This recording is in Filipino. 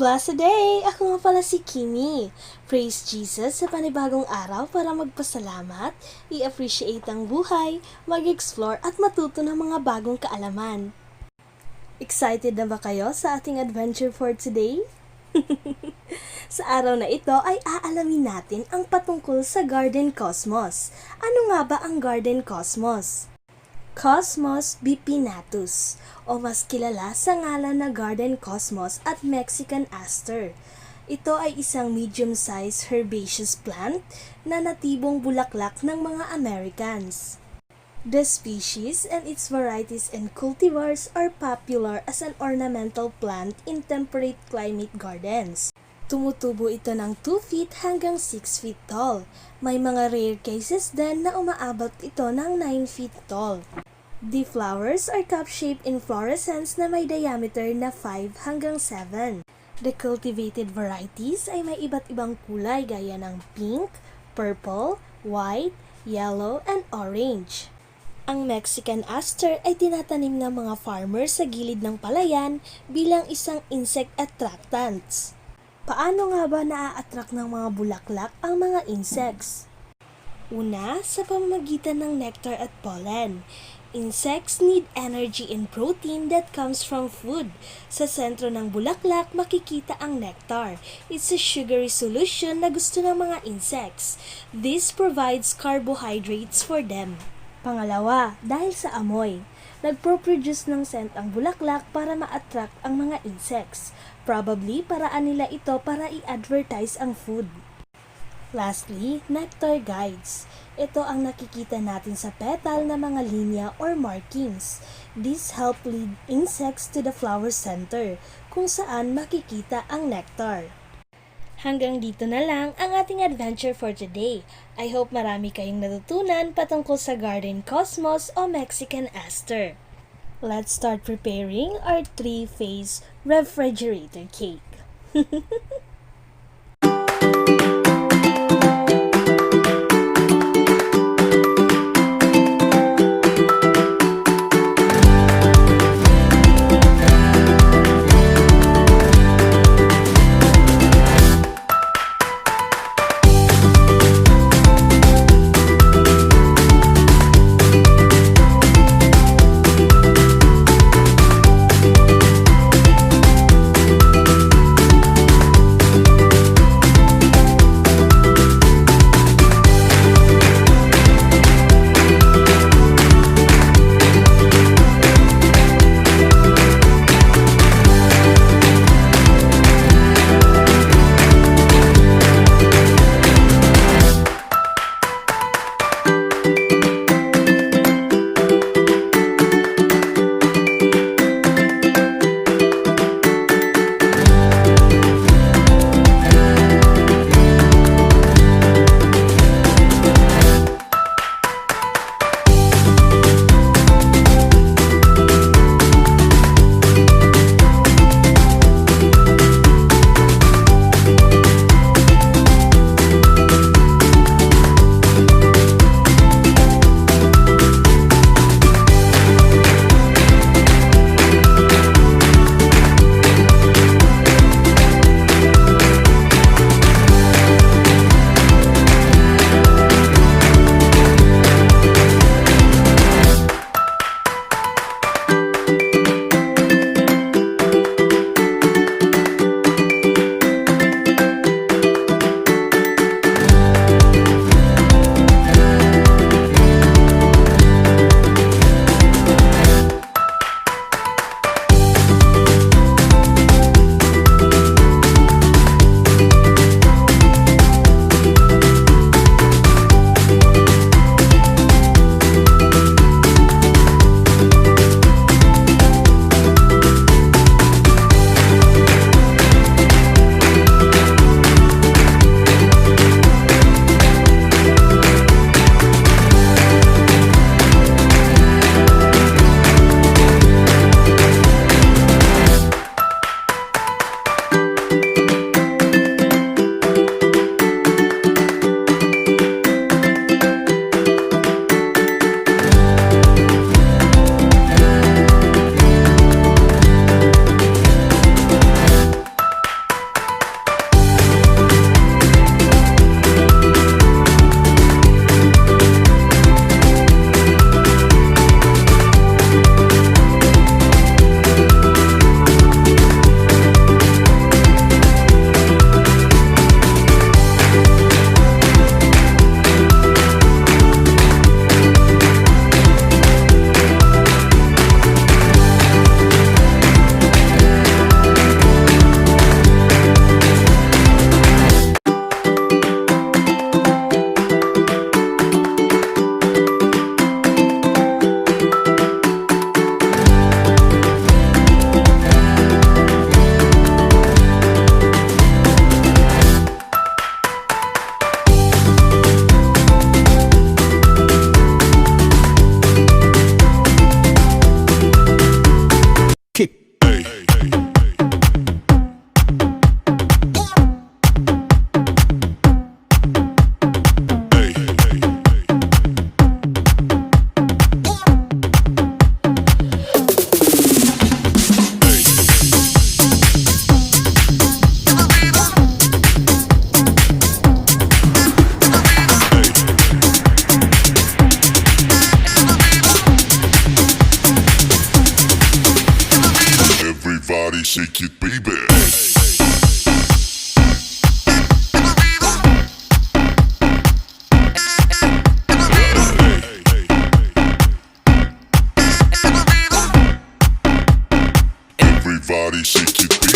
Blessed day! Ako nga pala si Kimi. Praise Jesus sa panibagong araw para magpasalamat, i-appreciate ang buhay, mag-explore at matuto ng mga bagong kaalaman. Excited na ba kayo sa ating adventure for today? Sa araw na ito ay aalamin natin ang patungkol sa Garden Cosmos. Ano nga ba ang Garden Cosmos? Cosmos bipinnatus o mas kilala sa ngalan na Garden Cosmos at Mexican Aster. Ito ay isang medium-sized herbaceous plant na natibong bulaklak ng mga Americans. The species and its varieties and cultivars are popular as an ornamental plant in temperate climate gardens. Tumutubo ito ng 2 feet hanggang 6 feet tall. May mga rare cases din na umaabot ito ng 9 feet tall. The flowers are cup-shaped inflorescence na may diameter na 5 hanggang 7. The cultivated varieties ay may iba't ibang kulay gaya ng pink, purple, white, yellow, and orange. Ang Mexican Aster ay tinatanim ng mga farmers sa gilid ng palayan bilang isang insect attractants. Paano nga ba naa-attract ng mga bulaklak ang mga insects? Una, sa pamamagitan ng nectar at pollen. Insects need energy and protein that comes from food. Sa sentro ng bulaklak, makikita ang nectar. It's a sugary solution na gusto ng mga insects. This provides carbohydrates for them. Pangalawa, dahil sa amoy. Nagpo-produce ng scent ang bulaklak para ma-attract ang mga insects. Probably, paraan nila ito para i-advertise ang food. Lastly, nectar guides. Ito ang nakikita natin sa petal na mga linya or markings. These help lead insects to the flower center, kung saan makikita ang nectar. Hanggang dito na lang ang ating adventure for today. I hope marami kayong natutunan patungkol sa Garden Cosmos o Mexican Aster. Let's start preparing our 3-phase refrigerator cake. shake it, baby. Everybody shake it, baby.